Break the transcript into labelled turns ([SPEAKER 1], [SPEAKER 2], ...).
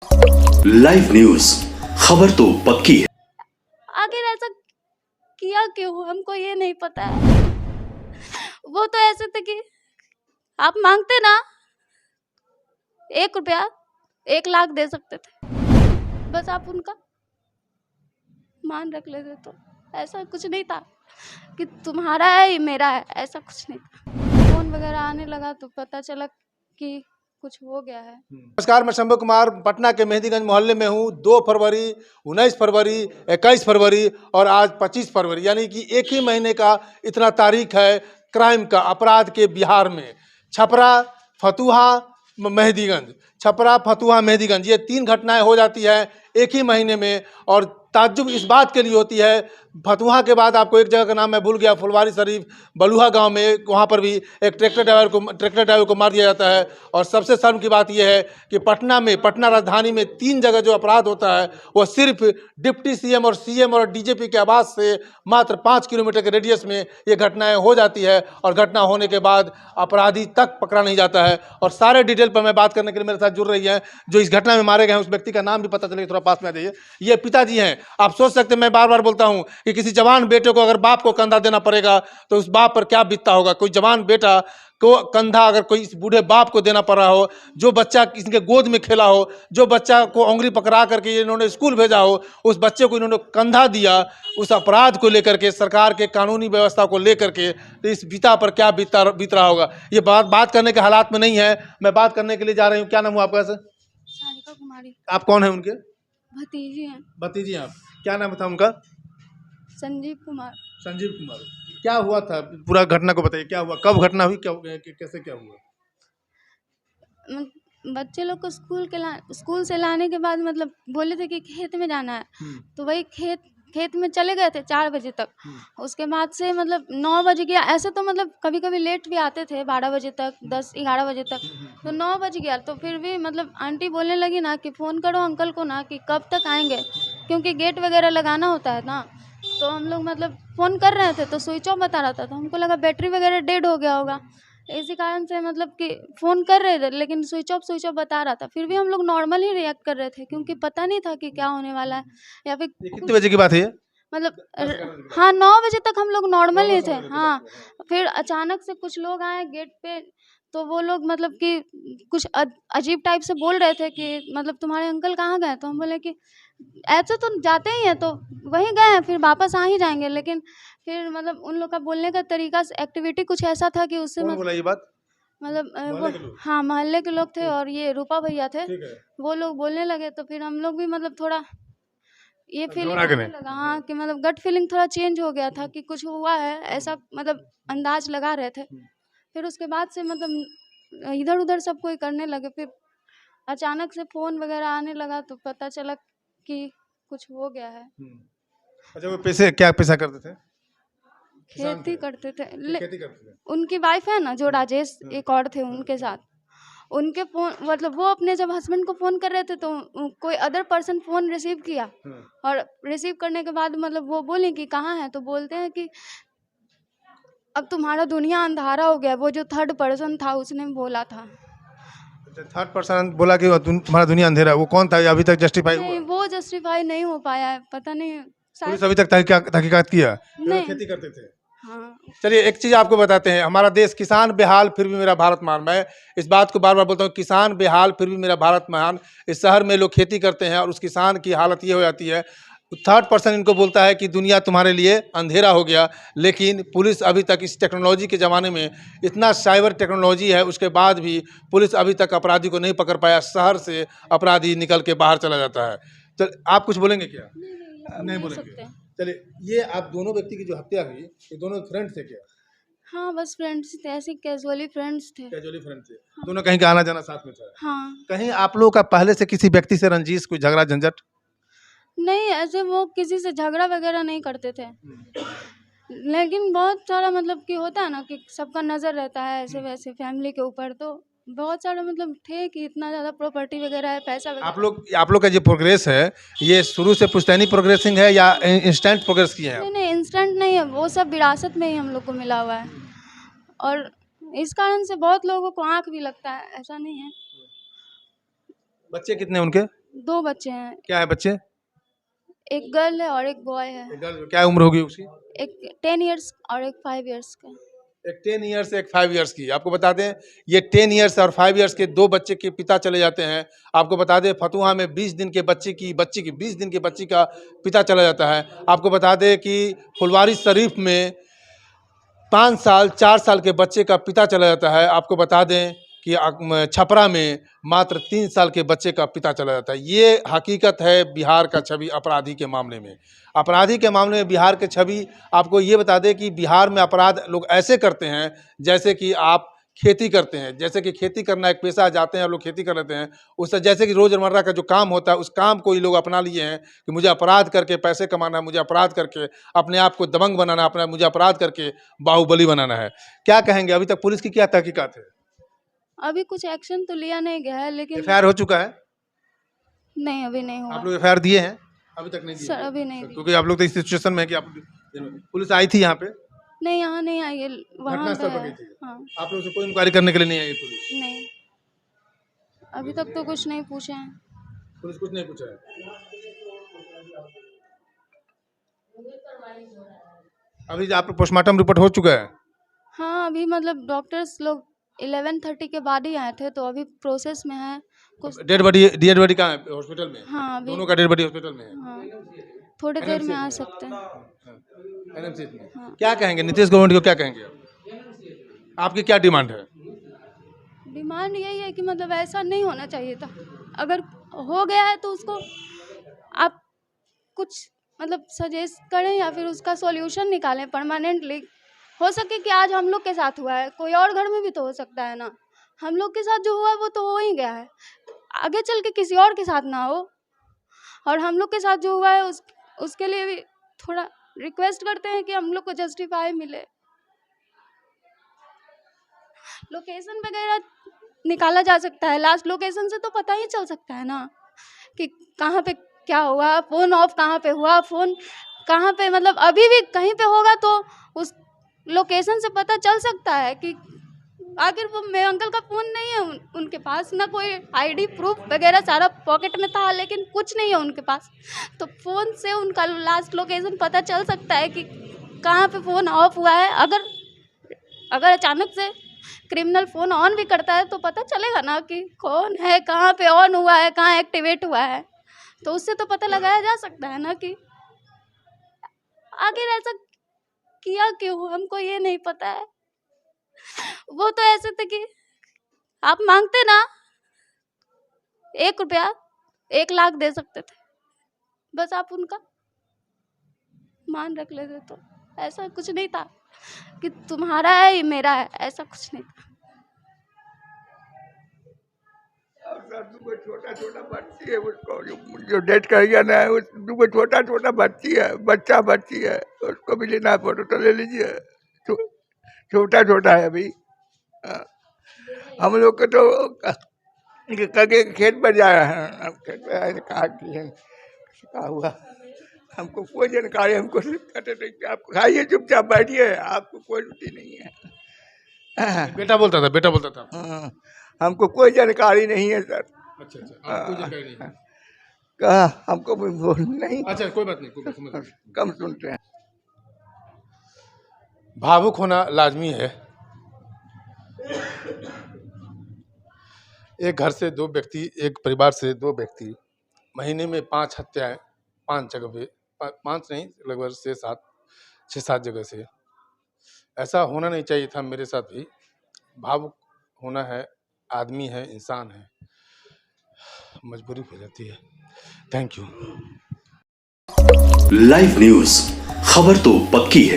[SPEAKER 1] Live news, खबर तो पक्की है।
[SPEAKER 2] आखिर ऐसा किया क्यों, हमको ये नहीं पता है। वो तो ऐसे थे कि आप मांगते ना 1 रुपया 1 लाख दे सकते थे, बस आप उनका मान रख लेते। तो ऐसा कुछ नहीं था कि तुम्हारा है ये मेरा है, ऐसा कुछ नहीं था। फोन वगैरह आने लगा तो पता चला कि कुछ हो गया है।
[SPEAKER 3] नमस्कार, मैं शंभू कुमार पटना के मेहंदीगंज मोहल्ले में हूँ। 2 फरवरी, 19 फरवरी, 21 फरवरी और आज 25 फरवरी, यानी कि एक ही महीने का इतना तारीख है क्राइम का, अपराध के बिहार में। छपरा, फतुहा, मेहंदीगंज, छपरा, फतुहा, मेहंदीगंज, ये 3 घटनाएं हो जाती है एक ही महीने में। और ताज्जुब इस बात के लिए होती है, फतुहा के बाद आपको एक जगह का नाम मैं भूल गया, फुलवारी शरीफ बलुहा गांव में, वहां पर भी एक ट्रैक्टर ड्राइवर को मार दिया जाता है। और सबसे शर्म की बात यह है कि पटना राजधानी में 3 जगह जो अपराध होता है वो सिर्फ डिप्टी सीएम और सीएम और डीजीपी के आवास से मात्र 5 किलोमीटर के रेडियस में ये घटनाएं हो जाती है। और घटना होने के बाद अपराधी तक पकड़ा नहीं जाता है। और सारे डिटेल पर मैं बात करने के लिए मेरे साथ जुड़ रही है जो इस घटना में मारे गए हैं, उस व्यक्ति का नाम भी पता चले, थोड़ा पास में आ जाइए। ये पिताजी हैं। आप सोच सकते हैं, मैं बार बार बोलता हूं कि किसी जवान बेटे को अगर बाप को कंधा देना पड़ेगा तो उस बाप पर क्या बीतता होगा। कोई जवान बेटा को कंधा अगर कोई इस बूढ़े बाप को देना पड़ रहा हो, जो बच्चा इनके गोद में खेला हो, जो बच्चा को उंगली पकड़ा करके इन्होंने स्कूल भेजा हो, उस बच्चे को इन्होंने कंधा दिया, उस अपराध को लेकर के, सरकार के कानूनी व्यवस्था को लेकर के, तो इस पिता पर क्या बीत रहा होगा। ये बात करने के हालात में नहीं है। मैं बात करने के लिए जा रही हूँ। क्या नाम हुआ आपका सर?
[SPEAKER 2] सारिका कुमारी।
[SPEAKER 3] आप कौन है उनके?
[SPEAKER 2] भतीजी हैं।
[SPEAKER 3] भतीजी हैं आप? क्या नाम था उनका?
[SPEAKER 2] संजीव कुमार।
[SPEAKER 3] संजीव कुमार। क्या हुआ था, पूरा घटना को बताइए। क्या हुआ, कब घटना हुई, क्या कैसे क्या हुआ?
[SPEAKER 2] बच्चे लोग को स्कूल से लाने के बाद मतलब बोले थे कि खेत में जाना है, तो वही खेत में चले गए थे 4 बजे तक। उसके बाद से मतलब 9 बज गया। ऐसे तो मतलब कभी कभी लेट भी आते थे, 12 बजे तक, 10-11 बजे तक, तो 9 बज गया। तो फिर भी मतलब आंटी बोलने लगी ना कि फ़ोन करो अंकल को ना कि कब तक आएंगे, क्योंकि गेट वगैरह लगाना होता है ना। तो हम लोग मतलब फ़ोन कर रहे थे तो स्विच ऑफ बता रहा था, तो हमको लगा बैटरी वगैरह डेड हो गया होगा। इसी कारण से मतलब कि फ़ोन कर रहे थे लेकिन स्विच ऑफ बता रहा था। फिर भी हम लोग नॉर्मल ही रिएक्ट कर रहे थे, क्योंकि पता नहीं था कि क्या होने वाला है या फिर
[SPEAKER 3] कितने बजे की बात है ये?
[SPEAKER 2] मतलब हाँ 9 बजे तक हम लोग नॉर्मल ही थे। हाँ, फिर अचानक से कुछ लोग आए गेट पे, तो वो लोग मतलब कि कुछ अजीब टाइप से बोल रहे थे कि मतलब तुम्हारे अंकल कहाँ गए। तो हम बोले कि ऐसे तो जाते ही हैं, तो वहीं गए हैं, फिर वापस आ ही जाएंगे। लेकिन फिर मतलब उन लोग का बोलने का तरीका, एक्टिविटी कुछ ऐसा था कि उससे
[SPEAKER 3] कौन बोला ये बात?
[SPEAKER 2] मतलब
[SPEAKER 3] मोहल्ले के लोग?
[SPEAKER 2] हाँ मोहल्ले के लोग थे और ये रूपा भैया थे,
[SPEAKER 3] ठीक है।
[SPEAKER 2] वो लोग बोलने लगे। तो फिर हम लोग भी मतलब थोड़ा ये फीलिंग
[SPEAKER 3] घबरा गए?
[SPEAKER 2] आने लगा, हाँ, कि मतलब गट फीलिंग थोड़ा चेंज हो गया था कि कुछ हुआ है, ऐसा मतलब अंदाज लगा रहे थे। फिर उसके बाद से मतलब इधर उधर सब कोई करने लगे। फिर अचानक से फ़ोन वगैरह आने लगा तो पता चला कि कुछ हो गया है।
[SPEAKER 3] अच्छा, वो क्या पैसा करते थे? किसान
[SPEAKER 2] खेती
[SPEAKER 3] थे?
[SPEAKER 2] करते थे।
[SPEAKER 3] खेती करते थे।
[SPEAKER 2] उनकी वाइफ है ना जो राजेश, एक और थे उनके साथ। उनके फ़ोन मतलब वो अपने जब हस्बैंड को फ़ोन कर रहे थे तो कोई अदर पर्सन फ़ोन रिसीव किया, और रिसीव करने के बाद मतलब वो बोली कि कहाँ है, तो बोलते हैं कि अब तुम्हारा दुनिया अंधारा हो गया। वो जो थर्ड पर्सन था उसने बोला था।
[SPEAKER 3] थर्ड पर्सन बोला कि तुम्हारा दुनिया अंधेरा है, वो कौन था? ये अभी तक जस्टिफाई
[SPEAKER 2] नहीं,
[SPEAKER 3] हुआ?
[SPEAKER 2] वो जस्टिफाई नहीं हो पाया है, पता नहीं
[SPEAKER 3] पुलिस
[SPEAKER 2] शायद
[SPEAKER 3] अभी तक तहकीकात किया?
[SPEAKER 2] नहीं।
[SPEAKER 3] खेती करते थे।
[SPEAKER 2] हाँ,
[SPEAKER 3] चलिए, एक चीज आपको बताते हैं, हमारा देश किसान बेहाल फिर भी मेरा भारत महान। मैं इस बात को बार बार बोलता हूँ, किसान बेहाल फिर भी मेरा भारत महान। इस शहर में लोग खेती करते हैं और उस किसान की हालत ये हो जाती है, थर्ड पर्सन इनको बोलता है कि दुनिया तुम्हारे लिए अंधेरा हो गया। लेकिन पुलिस अभी तक, इस टेक्नोलॉजी के ज़माने में इतना साइबर टेक्नोलॉजी है, उसके बाद भी पुलिस अभी तक अपराधी को नहीं पकड़ पाया। शहर से अपराधी निकल के बाहर चला जाता है। तो आप कुछ बोलेंगे क्या? नहीं बोलेंगे।
[SPEAKER 2] सकते।
[SPEAKER 3] चलिए, ये आप दोनों व्यक्ति की जो हत्या हुई, ये दोनों फ्रेंड थे क्या?
[SPEAKER 2] हाँ, बस फ्रेंड्स थे, ऐसे कैजुअली फ्रेंड्स थे।
[SPEAKER 3] कैजुअली फ्रेंड थे? दोनों कहीं का आना जाना साथ में था?
[SPEAKER 2] हाँ,
[SPEAKER 3] कहीं आप लोगों का पहले से किसी व्यक्ति से रंजिश, कोई झगड़ा झंझट?
[SPEAKER 2] नहीं ऐसे वो किसी से झगड़ा वगैरह नहीं करते थे। लेकिन बहुत सारा मतलब कि होता है ना कि सबका नज़र रहता है ऐसे वैसे फैमिली के ऊपर, तो बहुत सारा मतलब थे कि इतना ज़्यादा प्रॉपर्टी वगैरह है, पैसा वगैरह।
[SPEAKER 3] आप लोग का जो प्रोग्रेस है, ये शुरू से पुश्तैनी प्रोग्रेसिंग है या इंस्टेंट प्रोग्रेस किए हैं आप?
[SPEAKER 2] नहीं नहीं, इंस्टेंट नहीं है, वो सब विरासत में ही हम लोग को मिला हुआ है। और इस कारण से बहुत लोगों को आँख भी लगता है, ऐसा नहीं है।
[SPEAKER 3] बच्चे कितने उनके?
[SPEAKER 2] 2 बच्चे हैं,
[SPEAKER 3] क्या है बच्चे?
[SPEAKER 2] एक गर्ल है और एक बॉय है।
[SPEAKER 3] एक गर्ल, क्या उम्र होगी उसकी?
[SPEAKER 2] एक 10 इयर्स और एक 5 इयर्स का।
[SPEAKER 3] एक 10 ईयर्स एक 5 ईयर्स की। आपको बता दें ये 10 ईयर्स और 5 ईयर्स के 2 बच्चे के पिता चले जाते हैं। आपको बता दें फतुहा में 20 दिन के बच्चे की 20 दिन के बच्ची का पिता चला जाता है। आपको बता दें कि फुलवारी शरीफ में 5 साल 4 साल के बच्चे का पिता चला जाता है। आपको बता दें कि छपरा में मात्र 3 साल के बच्चे का पिता चला जाता है। ये हकीकत है बिहार का छवि अपराधी के मामले में। अपराधी के मामले में बिहार के छवि आपको ये बता दें कि बिहार में अपराध लोग ऐसे करते हैं जैसे कि आप खेती करते हैं, जैसे कि खेती करना एक पेशा, जाते हैं आप लोग खेती कर लेते हैं, उससे जैसे कि रोज़मर्रा का जो काम होता है उस काम को ये लोग अपना लिए हैं कि मुझे अपराध करके पैसे कमाना है, मुझे अपराध करके अपने आप को दबंग बनाना है, अपना मुझे अपराध करके बाहुबली बनाना है। क्या कहेंगे, अभी तक पुलिस की क्या तहकीकात है?
[SPEAKER 2] अभी कुछ एक्शन तो लिया नहीं गया है, लेकिन
[SPEAKER 3] एफआईआर हो चुका है?
[SPEAKER 2] नहीं, अभी नहीं हुआ
[SPEAKER 3] आप लोग एफआईआर दिए हैं? अभी तक नहीं दिए?
[SPEAKER 2] सर, अभी नहीं
[SPEAKER 3] क्योंकि आप लोग तो इस सिचुएशन में है कि आप पुलिस आई थी यहाँ पे?
[SPEAKER 2] नहीं, यहाँ नहीं आई है, वहाँ
[SPEAKER 3] घटनास्थल
[SPEAKER 2] पे
[SPEAKER 3] पर
[SPEAKER 2] है।
[SPEAKER 3] गई थी?
[SPEAKER 2] हाँ,
[SPEAKER 3] आप लोग से कोई इंक्वायरी करने के लिए नहीं आई पुलिस?
[SPEAKER 2] नहीं, अभी तक तो कुछ नहीं पूछे हैं।
[SPEAKER 3] पुलिस कुछ नहीं पूछा है? अभी आप पोस्टमार्टम रिपोर्ट हो चुका है?
[SPEAKER 2] हाँ, अभी मतलब डॉक्टर्स लोग 11:30 के बाद ही आए थे, तो अभी प्रोसेस में है कुछ।
[SPEAKER 3] डेड बॉडी कहाँ है? हॉस्पिटल में?
[SPEAKER 2] हाँ, अभी
[SPEAKER 3] दोनों का डेड बॉडी हॉस्पिटल में है?
[SPEAKER 2] हाँ, थोड़ी देर में आ सकते हैं।
[SPEAKER 3] NMC में।
[SPEAKER 2] हाँ।
[SPEAKER 3] क्या कहेंगे नीतीश गवर्नमेंट को, क्या कहेंगे आप? आपकी क्या डिमांड है?
[SPEAKER 2] डिमांड यही है कि मतलब ऐसा नहीं होना चाहिए था। अगर हो गया है तो उसको आप कुछ मतलब सजेस्ट करें या फिर उसका सॉल्यूशन निकालें परमानेंटली। हो सके कि आज हम लोग के साथ हुआ है, कोई और घर में भी तो हो सकता है ना। हम लोग के साथ जो हुआ वो तो हो ही गया है, आगे चल के किसी और के साथ ना हो। और हम लोग के साथ जो हुआ है उसके लिए भी थोड़ा रिक्वेस्ट करते हैं कि हम लोग को जस्टिफाई मिले। लोकेशन वगैरह निकाला जा सकता है, लास्ट लोकेशन से तो पता ही चल सकता है ना कि कहाँ पे क्या हुआ, फ़ोन ऑफ कहाँ पे हुआ, फ़ोन कहाँ पे, मतलब अभी भी कहीं पे होगा तो उस लोकेशन से पता चल सकता है कि आखिर वो मेरे अंकल का फ़ोन नहीं है उनके पास, ना कोई आईडी प्रूफ वगैरह, सारा पॉकेट में था लेकिन कुछ नहीं है उनके पास। तो फ़ोन से उनका लास्ट लोकेशन पता चल सकता है कि कहाँ पे फ़ोन ऑफ हुआ है। अगर अचानक से क्रिमिनल फ़ोन ऑन भी करता है तो पता चलेगा ना कि कौन है, कहाँ पे ऑन हुआ है, कहाँ एक्टिवेट हुआ है, तो उससे तो पता लगाया जा सकता है ना कि आखिर ऐसा किया क्यों, हमको ये नहीं पता है। वो तो ऐसे थे कि आप मांगते ना 1 रुपया 1 लाख दे सकते थे, बस आप उनका मान रख लेते। तो ऐसा कुछ नहीं था कि तुम्हारा है ये मेरा है, ऐसा कुछ नहीं था।
[SPEAKER 4] छोटा छोटा बच्ची है, उसको जो डेथ कर गया ना, उस दुगो छोटा छोटा बच्ची है, बच्ची है, उसको भी लेना फोटो तो ले लीजिए। छोटा छोटा है अभी। हम लोग को तो कगे खेत पर जा रहे हैं, हम खेत पर आए कहा क्या हुआ, हमको कोई जानकारी, हमको कहते थे कि आप खाइए चुपचाप बैठिए, आपको कोई ड्यूटी नहीं है।
[SPEAKER 3] बेटा बोलता था।
[SPEAKER 4] हाँ, हमको कोई जानकारी नहीं है सर।
[SPEAKER 3] अच्छा, आपको कोई जानकारी नहीं है?
[SPEAKER 4] कहा हमको नहीं।
[SPEAKER 3] अच्छा, कोई बात नहीं, समझ गए।
[SPEAKER 4] कम सुनते हैं।
[SPEAKER 3] भावुक होना लाजमी है। एक घर से 2 व्यक्ति, एक परिवार से 2 व्यक्ति, महीने में 5 हत्याएं, 5 जगह पे, 5 नहीं लगभग 6-7 जगह से। ऐसा होना नहीं चाहिए था मेरे साथ भी। भावुक होना है, आदमी है, इंसान है, मजबूरी हो जाती है। Thank you.
[SPEAKER 1] लाइव न्यूज, खबर तो पक्की है।